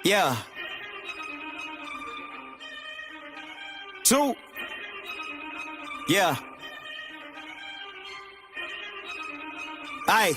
Yeah. Two. Yeah. Aye.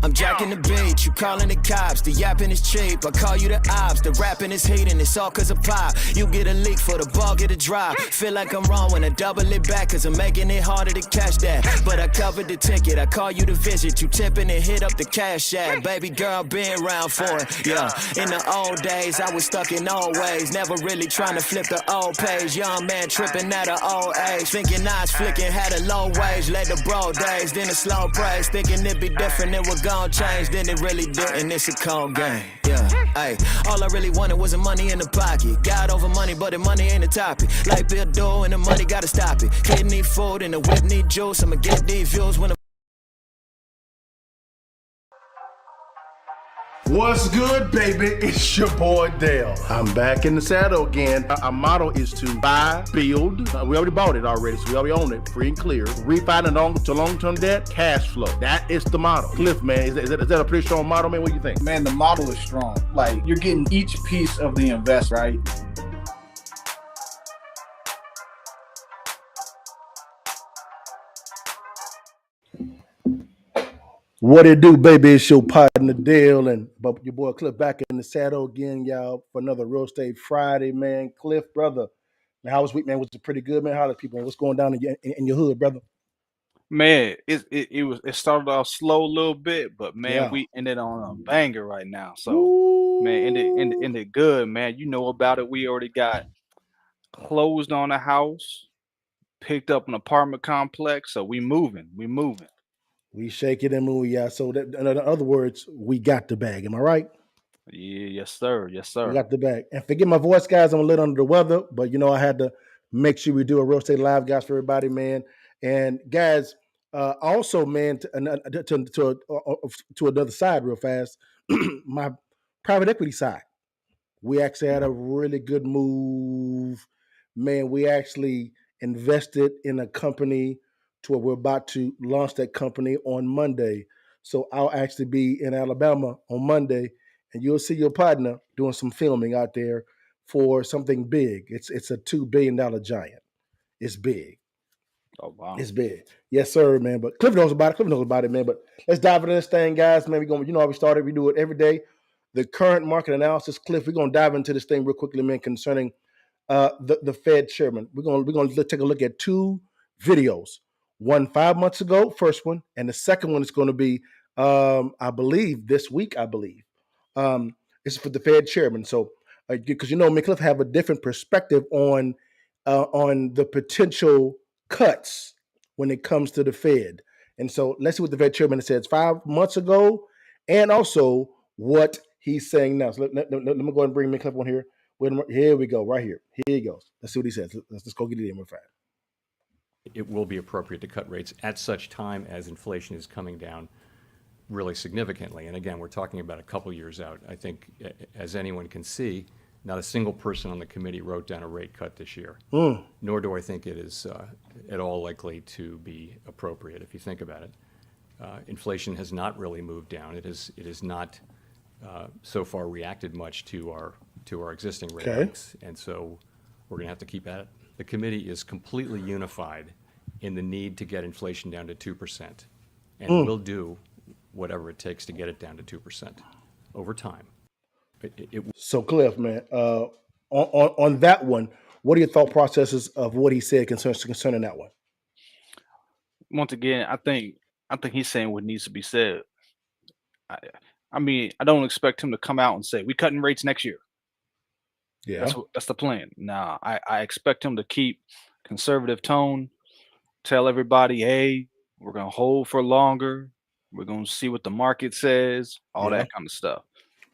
I'm jacking the beat, you calling the cops, the yapping is cheap, I call you the ops, the rapping is hating, it's all cause of pop. You get a leak for the ball, get a drop. Feel like I'm wrong when I double it back, cause I'm making it harder to catch that. But I covered the ticket, I call you to visit, you tipping and hit up the cash app. Baby girl, been around for it, yeah. In the old days, I was stuck in old ways, never really trying to flip the old page. Young man tripping at an old age, thinking I was flicking, had a low wage, led the bro days, then a slow praise, thinking it'd be different, it would gon' change, then it really didn't, it's a cold game, yeah, ayy. All I really wanted was the money in the pocket, got over money, but the money ain't the topic, like Bill Doe and the money gotta stop it, kid need food and the whip need juice, I'ma get these views when What's good, baby? It's your boy Dale. I'm back in the saddle again. Our motto is to buy, build. We already bought it already, so we already own it, free and clear. Refinance to long-term debt, cash flow. That is the motto. Cliff, man, is that a pretty strong motto, man? What do you think? Man, the model is strong. Like, you're getting each piece of the invest, right? What it do, baby? It's your partner Dale and your boy Cliff back in the saddle again, y'all, for another Real Estate Friday, man. Cliff, brother, man, how was week, man? Was it pretty good, man? How are people? What's going down in your hood, brother? Man, it started off slow a little bit, but man, Yeah. we ended on a banger right now. So man, Ooh. ended good, man. You know about it. We already got closed on a house, picked up an apartment complex, so we moving. We moving. We shake it and move, yeah. So that, in other words, we got the bag. Am I right? Yeah, yes, sir. Yes, We sir. got the bag. And forget my voice, guys. I'm a little under the weather, but I had to make sure we do a real estate live, guys, for everybody, man. And guys, also, man, to another side, real fast. My private equity side. We actually had a really good move, man. We actually invested in a company to where we're about to launch that company on Monday. So I'll actually be in Alabama on Monday, and you'll see your partner doing some filming out there for something big. It's a $2 billion giant. It's big. Oh wow. It's big. Yes, sir, man. But Cliff knows about it. Cliff knows about it, man. But let's dive into this thing, guys. Man, we're going, how we started. We do it every day. The current market analysis, Cliff. We're gonna dive into this thing real quickly, man, concerning the Fed chairman. We're gonna take a look at two videos. One 5 months ago, first one, and the second one is going to be, I believe, this week. I believe it's for the Fed chairman. So, because me, Cliff have a different perspective on the potential cuts when it comes to the Fed. And so let's see what the Fed chairman says 5 months ago, and also what he's saying now. So let me go ahead and bring Cliff on here. Here we go, right here. Here he goes. Let's see what he says. Let's go get it in real fast. It will be appropriate to cut rates at such time as inflation is coming down really significantly. And again, we're talking about a couple years out. I think, as anyone can see, not a single person on the committee wrote down a rate cut this year, nor do I think it is at all likely to be appropriate if you think about it. Inflation has not really moved down. It is not so far reacted much to our existing rate hikes, and so we're going to have to keep at it. The committee is completely unified in the need to get inflation down to 2%, and we'll do whatever it takes to get it down to 2% over time. So, Cliff, man, on that one, what are your thought processes of what he said concerning that one? Once again, I think he's saying what needs to be said. I mean, I don't expect him to come out and say we cutting rates next year. Yeah. That's the plan. Now, I expect him to keep conservative tone, tell everybody, hey, we're gonna hold for longer. We're gonna see what the market says, all Yeah. that kind of stuff.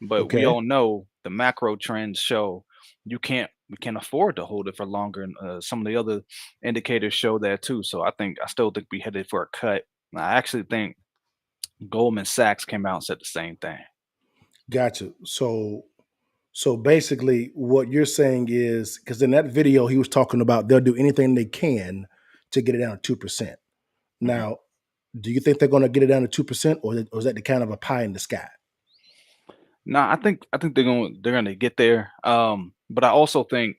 But we Okay. all know the macro trends show we can't afford to hold it for longer, and some of the other indicators show that too. So I still think we headed for a cut. I actually think Goldman Sachs came out and said the same thing. Gotcha. So basically, what you're saying is, because in that video he was talking about they'll do anything they can to get it down to 2%. Now, do you think they're going to get it down to 2%, or is that the kind of a pie in the sky? No, I think they're gonna get there. But I also think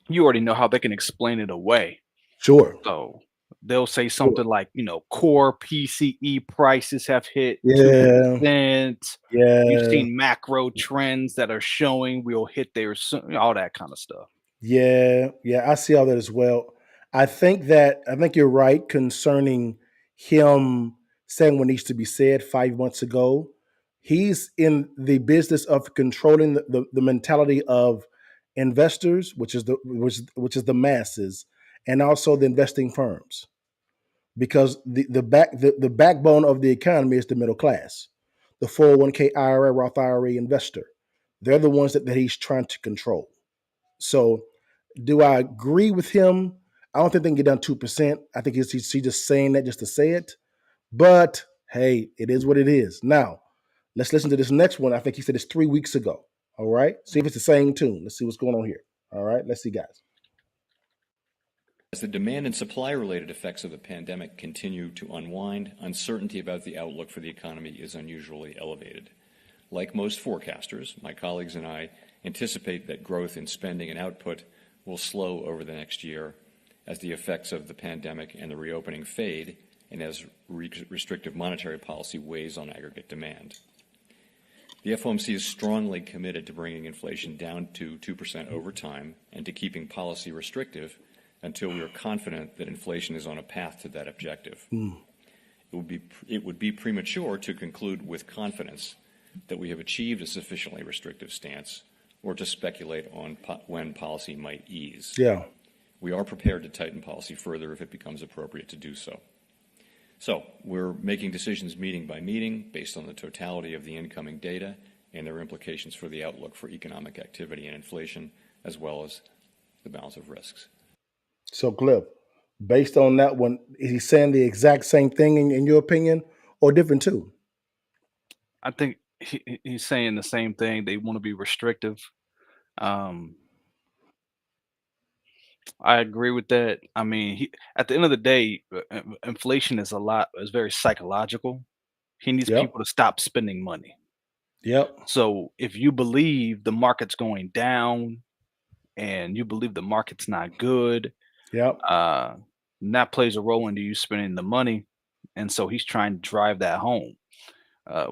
you already know how they can explain it away. Sure. So they'll say Sure. something like, core PCE prices have hit Yeah. 2%. You've Yeah. seen macro trends that are showing we'll hit there soon, all that kind of stuff. Yeah, yeah, I see all that as well. I think you're right concerning him saying what needs to be said 5 months ago. He's in the business of controlling the mentality of investors, which is the masses, and also the investing firms. Because the backbone of the economy is the middle class, the 401k IRA, Roth IRA investor. They're the ones that he's trying to control. So do I agree with him? I don't think they can get down 2%. I think he's just saying that just to say it. But hey, it is what it is. Now, let's listen to this next one. I think he said it's 3 weeks ago. All right. See if it's the same tune. Let's see what's going on here. All right. Let's see, guys. As the demand and supply-related effects of the pandemic continue to unwind, uncertainty about the outlook for the economy is unusually elevated. Like most forecasters, my colleagues and I anticipate that growth in spending and output will slow over the next year as the effects of the pandemic and the reopening fade and as restrictive monetary policy weighs on aggregate demand. The FOMC is strongly committed to bringing inflation down to 2% over time and to keeping policy restrictive until we are confident that inflation is on a path to that objective. It would be premature to conclude with confidence that we have achieved a sufficiently restrictive stance or to speculate on when policy might ease. Yeah. We are prepared to tighten policy further if it becomes appropriate to do so. So we're making decisions meeting by meeting based on the totality of the incoming data and their implications for the outlook for economic activity and inflation, as well as the balance of risks. So, Cliff, based on that one, is he saying the exact same thing in your opinion or different too? I think he's saying the same thing. They want to be restrictive. Um, I agree with that. I mean, at the end of the day, inflation is very psychological. He needs Yep. people to stop spending money. Yep. So if you believe the market's going down and you believe the market's not good, Yep. uh, that plays a role into you spending the money. And so he's trying to drive that home.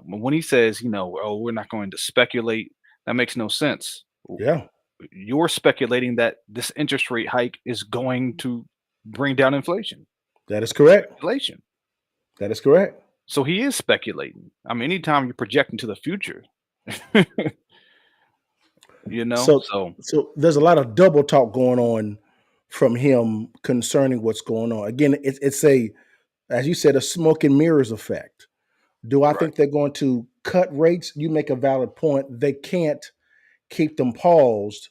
When he says, oh, we're not going to speculate, that makes no sense. Yeah. You're speculating that this interest rate hike is going to bring down inflation. That is correct. Speculation. That is correct. So he is speculating. I mean, anytime you project into the future, So, so so there's a lot of double talk going on from him concerning what's going on. Again, it's as you said, a smoke and mirrors effect. Do I right. think they're going to cut rates? You make a valid point. They can't keep them paused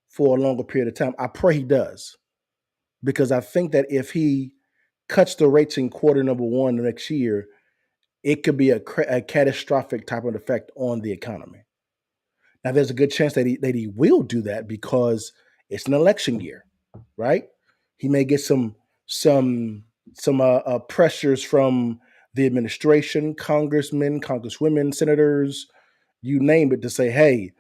for a longer period of time. I pray he does, because I think that if he cuts the rates in quarter number one the next year, it could be a catastrophic type of effect on the economy. Now, there's a good chance that he will do that because it's an election year, right? He may get some pressures from the administration, congressmen, congresswomen, senators, you name it, to say, "Hey,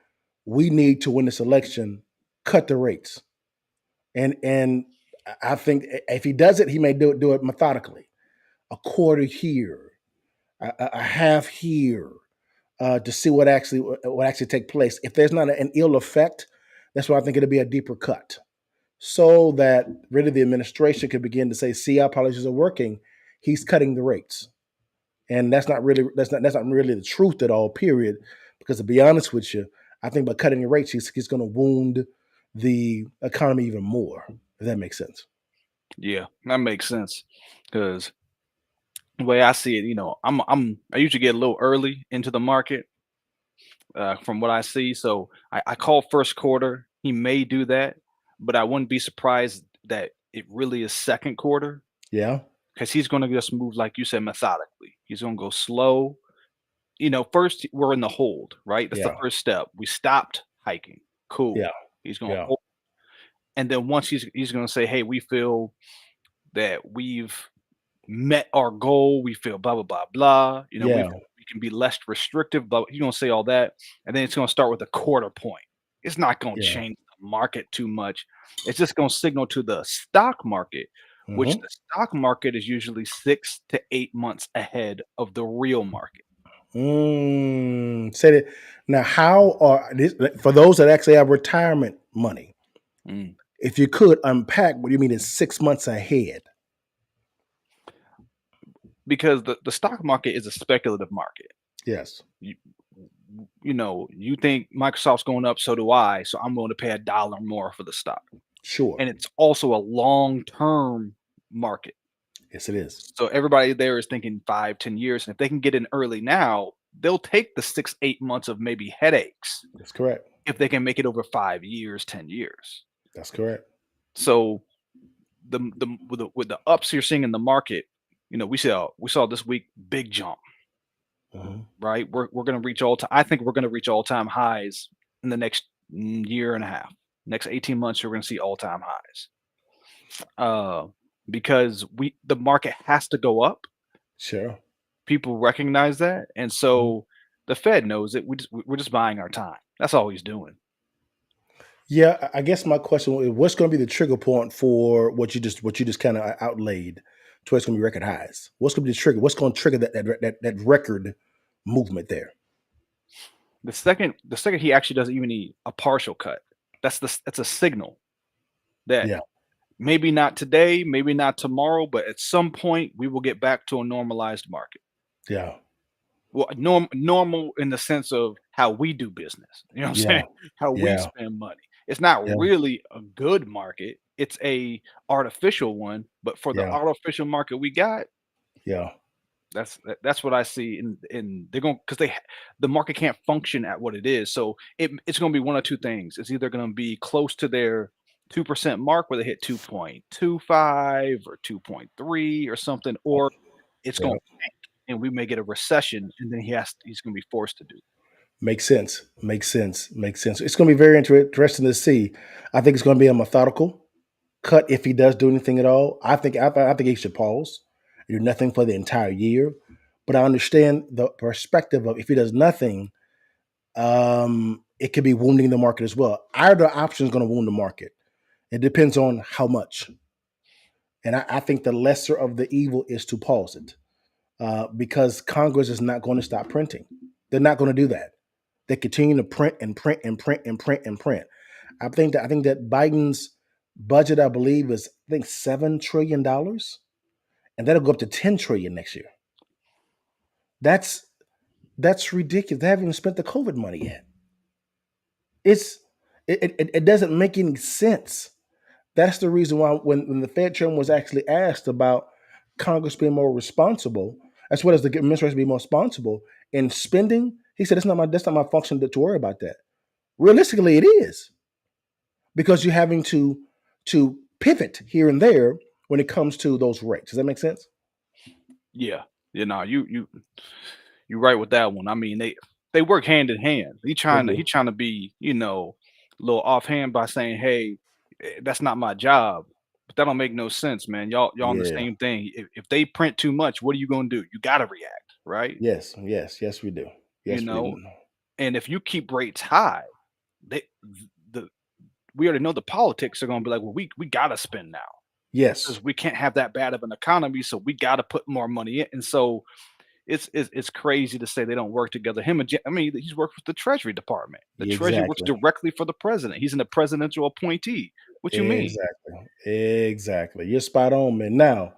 we need to win this election. Cut the rates." And I think if he does it, he may do it methodically, a quarter here, a half here, to see what actually take place. If there's not an ill effect, that's why I think it'll be a deeper cut, so that really the administration could begin to say, "See, our policies are working. He's cutting the rates," and that's not really the truth at all. Period. Because to be honest with you, I think by cutting the rates, he's going to wound the economy even more. If that makes sense. Yeah, that makes sense. Because the way I see it, I usually get a little early into the market from what I see. So I call first quarter. He may do that, but I wouldn't be surprised that it really is second quarter Yeah. because he's going to just move, like you said, methodically. He's going to go slow. First we're in the hold, right? That's the Yeah. first step. We stopped hiking. Cool. Yeah. He's going to Yeah. hold. And then once he's going to say, hey, we feel that we've met our goal. We feel blah blah blah blah. We Yeah. can be less restrictive, but you're gonna say all that, and then it's gonna start with a quarter point. It's not gonna Yeah. change the market too much. It's just gonna signal to the stock market, which Hmm. the stock market is usually 6 to 8 months ahead of the real market. Say that now. How are this for those that actually have retirement money? Mm. If you could unpack what you mean is 6 months ahead. Because the stock market is a speculative market. Yes, You you think Microsoft's going up, so do I, so I'm going to pay $1 more for the stock. sure. And it's also a long-term market. Yes, it is. So everybody there is thinking 5, 10 years, and if they can get in early now, they'll take the 6, 8 months of maybe headaches That's correct. if they can make it over 5 years, 10 years. That's correct. So with the ups you're seeing in the market, we saw this week big jump, Hmm. right? We're gonna reach all time. I think we're gonna reach all-time highs in the next year and a half. Next 18 months, we're gonna see all-time highs. Because the market has to go up. Sure. People recognize that, and Mhm. so the Fed knows it. We're just buying our time. That's all he's doing. Yeah, I guess my question is, what's going to be the trigger point for what you just kind of outlaid to where it's going to be record highs? What's going to be the trigger? What's going to trigger that record movement there? The second he actually doesn't even need a partial cut, that's a signal that Yeah, maybe not today, maybe not tomorrow, but at some point we will get back to a normalized market. yeah, Well, normal in the sense of how we do business. You know what I'm yeah, saying? How we yeah, spend money. It's not yeah, really a good market. It's a artificial one, but for the yeah, artificial market we got, yeah, that's what I see. And they're going because the market can't function at what it is. So it's going to be one of two things. It's either going to be close to their 2% mark where they hit 2.25 or 2.3 or something, or it's yeah. going to tank and we may get a recession, and then he's going to be forced to do. Makes sense. Makes sense. Makes sense. It's going to be very interesting to see. I think it's going to be a methodical cut if he does do anything at all. I think he should pause, do nothing for the entire year. But I understand the perspective of if he does nothing, it could be wounding the market as well. Either option is going to wound the market. It depends on how much. And I think the lesser of the evil is to pause it because Congress is not going to stop printing. They're not going to do that. They continue to print and print and print and print and print. I think that Biden's budget, I believe, is $7 trillion, and that'll go up to 10 trillion next year. That's that's ridiculous. They haven't even spent the COVID money yet. It's it doesn't make any sense. That's the reason why when the Fed chairman was actually asked about Congress being more responsible, as well as the administration being more responsible in spending, he said, that's not my function to worry about that. Realistically, it is because you're having to pivot here and there when it comes to those rates. Does that make sense? Yeah, you're right with that one. I mean, they work hand in hand. He They trying to do. he trying to be a little offhand by saying, "Hey, that's not my job." But that don't make no sense, man. Y'all on the Yeah. same thing. If they print too much, what are you gonna do? You got to react, right? Yes. Yes. Yes, we do. You Yes, we know, do. and if you keep rates high, they the we already know the politics are gonna be like, well, we gotta spend now Yes. because we can't have that bad of an economy, so we gotta put more money in. And so it's crazy to say they don't work together. Him and I mean, he's worked with the Treasury Department. The Treasury works Exactly. directly for the president. He's in a presidential appointee. What you mean? Exactly. Exactly. You're spot on, man. Now,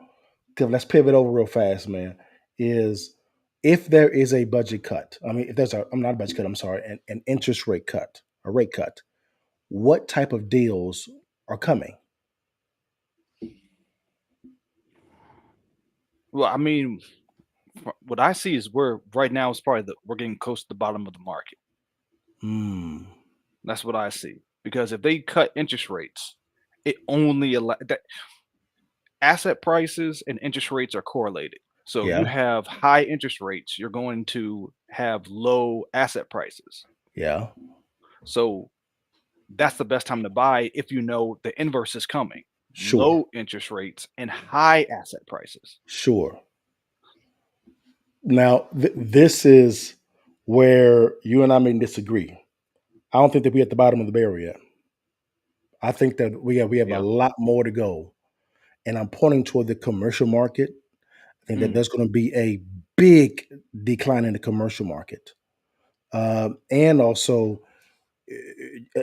let's pivot over real fast, man. Is if there is a budget cut, I mean, if there's a, I'm not a budget cut, I'm sorry, an interest rate cut, a rate cut, what type of deals are coming? Well, I mean, what I see is we're right now is probably we're getting close to the bottom of the market. Hmm. That's what I see. Because if they cut interest rates, it only that asset prices and interest rates are correlated. So if you Yeah. have high interest rates, you're going to have low asset prices. Yeah. So that's the best time to buy if you know the inverse is coming. Sure. Low interest rates and high asset prices. Sure. Now, this is where you and I may disagree. I don't think that we're at the bottom of the barrel yet. I think that we have a Yeah. lot more to go, and I'm pointing toward the commercial market. I think that Mm. there's going to be a big decline in the commercial market, and also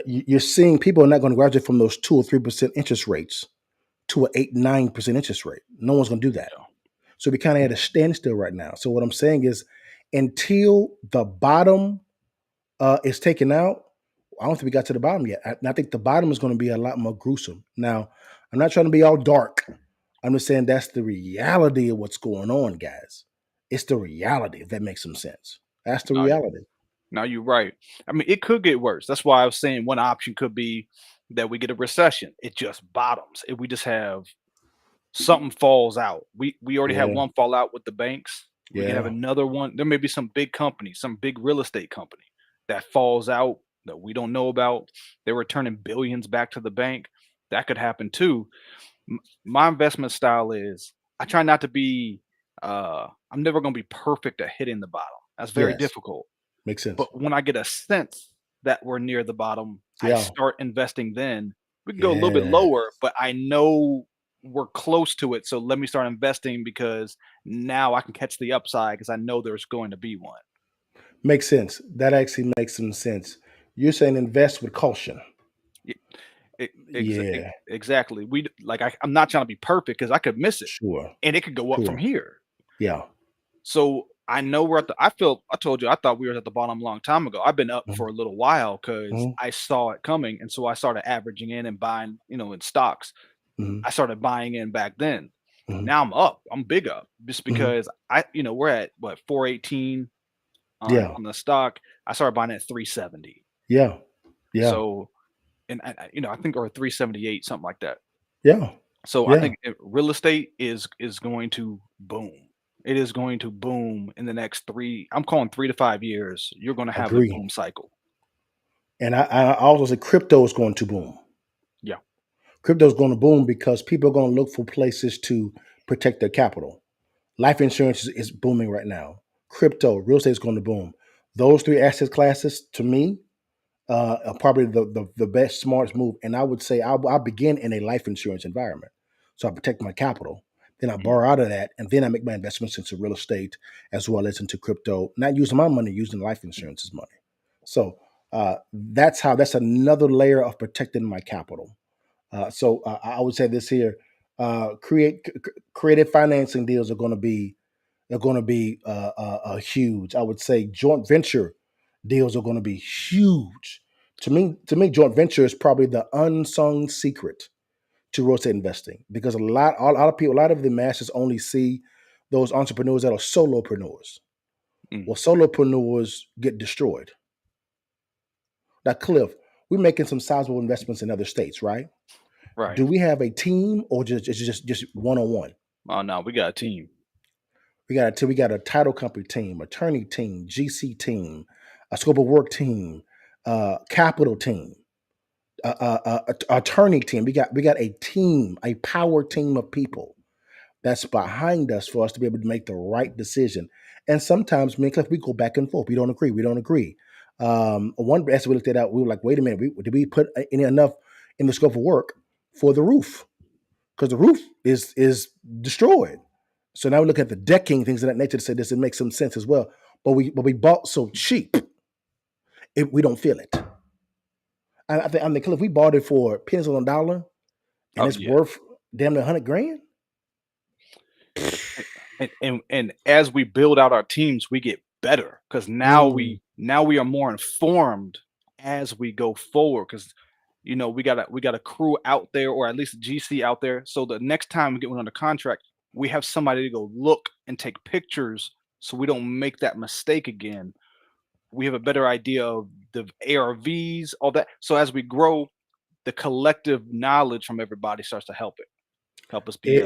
you're seeing people are not going to graduate from those 2 or 3% interest rates to an 8, 9% interest rate. No one's going to do that. Yeah. So we kind of at a standstill right now. So what I'm saying is, until the bottom is taken out, I don't think we got to the bottom yet. And I think the bottom is going to be a lot more gruesome. Now, I'm not trying to be all dark. I'm just saying that's the reality of what's going on, guys. It's the reality, if that makes some sense. That's the No, reality. no, you're right. I mean, it could get worse. That's why I was saying one option could be that we get a recession. It just bottoms. If we just have something falls out. We already had Yeah, one fall out with the banks. We can have yeah, another one. There may be some big company, some big real estate company that falls out that we don't know about. They're returning billions back to the bank. That could happen too. My investment style is I try not to be I'm never going to be perfect at hitting the bottom. That's very yes, difficult. makes sense. But when I get a sense that we're near the bottom, I Yeah, start investing then. We can go a little bit yeah, lower, but I know we're close to it. So let me start investing because now I can catch the upside because I know there's going to be one. makes sense. That actually makes some sense. You're saying invest with caution. Y- Yeah, exactly. I'm not trying to be perfect because I could miss it sure, and it could go up from sure. here. Yeah. So I know we're at the I told you I thought we were at the bottom a long time ago. I've been up Mhm, for a little while because mhm, I saw it coming. And so I started averaging in and buying, in stocks. mhm, I started buying in back then. mhm, Now I'm up. I'm big up just mhm. because we're at what 418 Yeah, on the stock. I started buying at 370. yeah, yeah, So and I think or 378 something like that. yeah, So I yeah. think real estate is going to boom. It is going to boom in the next I'm calling 3 to 5 years. You're going to have a Agree. boom cycle. And I also say crypto is going to boom. Yeah. Crypto is going to boom because people are going to look for places to protect their capital. Life insurance is booming right now. Crypto, real estate is going to boom. Those three asset classes, to me, are probably the best, smartest move. And I would say I'll begin in a life insurance environment. So I protect my capital. Then I Mhm. borrow out of that. And then I make my investments into real estate as well as into crypto, not using my money, using life insurance's money. So that's another layer of protecting my capital. So I would say this here: creative financing deals are going to be huge. I would say joint venture deals are going to be huge. To me, joint venture is probably the unsung secret to real estate investing because a lot of people, a lot of the masses only see those entrepreneurs that are solopreneurs. Mm. Well, solopreneurs get destroyed. Now, Cliff, we're making some sizable investments in other states, right? Right. Do we have a team or just one on one? Oh no, we got a team. We got a title company team, attorney team, GC team, a scope of work team, capital team, attorney team. We got a team, a power team of people that's behind us for us to be able to make the right decision. And sometimes me and Cliff, we go back and forth. We don't agree. We don't agree. One as we looked at out, we were like, wait a minute, did we put any enough in the scope of work for the roof? Because the roof is destroyed. So now we look at the decking, things of that nature to say this, it makes some sense as well. But we bought so cheap, we don't feel it. I think Cliff, we bought it for pennies on a dollar, and Oh it's yeah. worth damn near 100 grand. And as we build out our teams, we get better because Mm, now we are more informed as we go forward because we got a crew out there or at least a GC out there. So the next time we get one under contract, we have somebody to go look and take pictures so we don't make that mistake again. We have a better idea of the ARVs, all that. So as we grow, the collective knowledge from everybody starts to exactly, help us be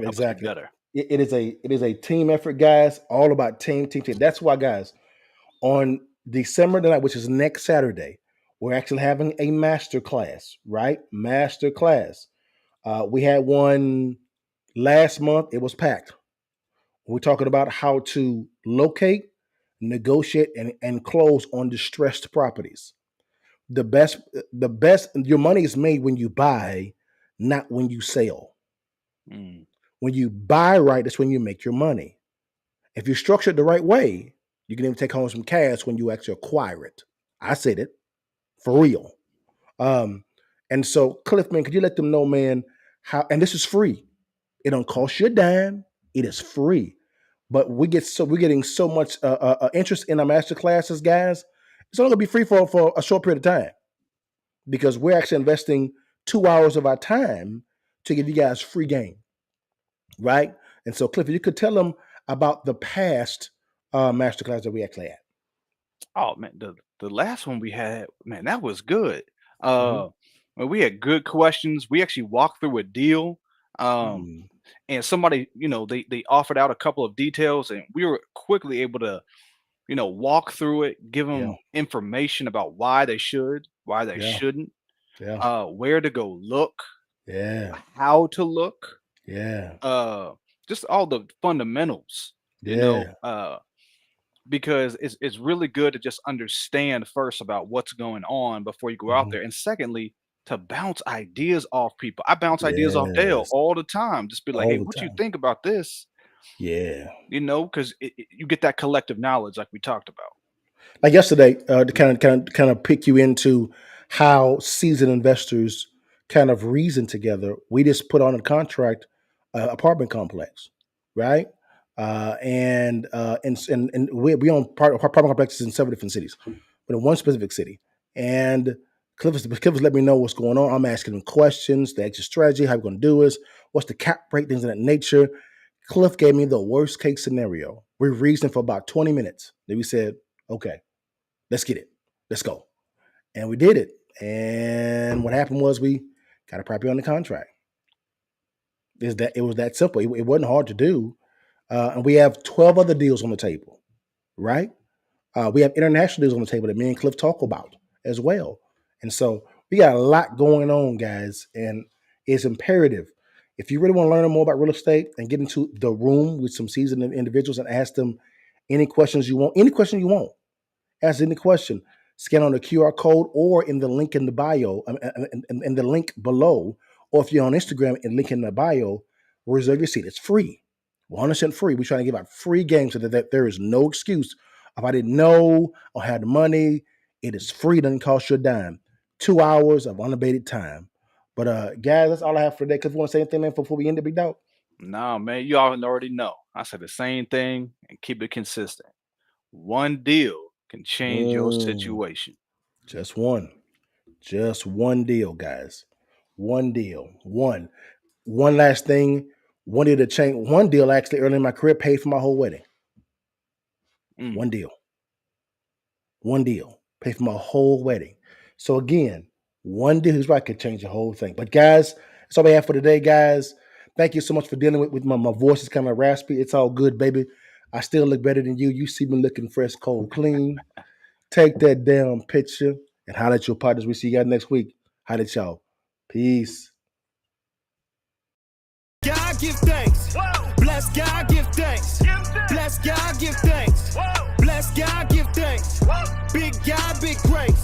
exactly. better. It is a team effort, guys. All about team. That's why, guys, on December the 9th, which is next Saturday, we're actually having a master class, right? Master class. We had one last month. It was packed. We're talking about how to locate, negotiate, and close on distressed properties. The best, your money is made when you buy, not when you sell. Mm. When you buy right, that's when you make your money. If you structure it the right way, you can even take home some cash when you actually acquire it. I said it for real. And so, Cliff, man, could you let them know, man, how? And this is free. It don't cost you a dime. It is free. But we're getting so much interest in our master classes, guys. It's only gonna be free for a short period of time because we're actually investing 2 hours of our time to give you guys free game, right? And so, Cliff, you could tell them about the past masterclass that we actually had. Oh man, the last one we had, man, that was good. Mhm. Well, we had good questions. We actually walked through a deal. Um, Mm, and somebody, they offered out a couple of details, and we were quickly able to, walk through it, give yeah, them information about why they should, why they yeah, shouldn't, yeah, where to go look, yeah, how to look, yeah, uh, just all the fundamentals, yeah. because it's really good to just understand first about what's going on before you go out Mhm. there, and secondly, to bounce ideas off people. I bounce ideas off Dale Yes, all the time. Just be like, all "Hey, the what you time. think about this?" Yeah. Because you get that collective knowledge like we talked about. Like yesterday, to kind of pick you into how seasoned investors kind of reason together. We just put on a contract, apartment complex, right? And we own apartment complexes in several different cities, but in one specific city. And Cliff has let me know what's going on. I'm asking him questions, the exit strategy, how we're going to do this, what's the cap rate, things of that nature. Cliff gave me the worst case scenario. We reasoned for about 20 minutes. Then we said, okay, let's get it. Let's go. And we did it. And what happened was we got a property on the contract. It was that simple. It wasn't hard to do. And we have 12 other deals on the table, right? We have international deals on the table that me and Cliff talk about as well. And so we got a lot going on, guys. And it's imperative. If you really want to learn more about real estate and get into the room with some seasoned individuals and ask them any questions you want, ask any question, scan on the QR code or in the link in the bio, in the link below, or if you're on Instagram and link in the bio, reserve your seat. It's free, 100% free. We're trying to give out free games so that there is no excuse. If I didn't know or had the money, it is free. Doesn't cost you a dime. 2 hours of unabated time. But guys, that's all I have for today. Because you want to say anything, man, before we end it, big dog? No, man, you all already know. I said the same thing and keep it consistent. One deal can change your Mm, situation. just one. Just one deal, guys. One deal. One. One last thing. One deal to change. One deal actually early in my career paid for my whole wedding. Mm. One deal. One deal paid for my whole wedding. So again, one deal is right could change the whole thing. But guys, that's all we have for today, guys. Thank you so much for dealing with my voice is kind of raspy. It's all good, baby. I still look better than you. You see me looking fresh, cold, clean. Take that damn picture and holler at your partners. We see you guys next week. Holler at y'all. Peace. God give thanks. Bless God give thanks. Bless God give thanks. Bless God give thanks. Big God, big grace.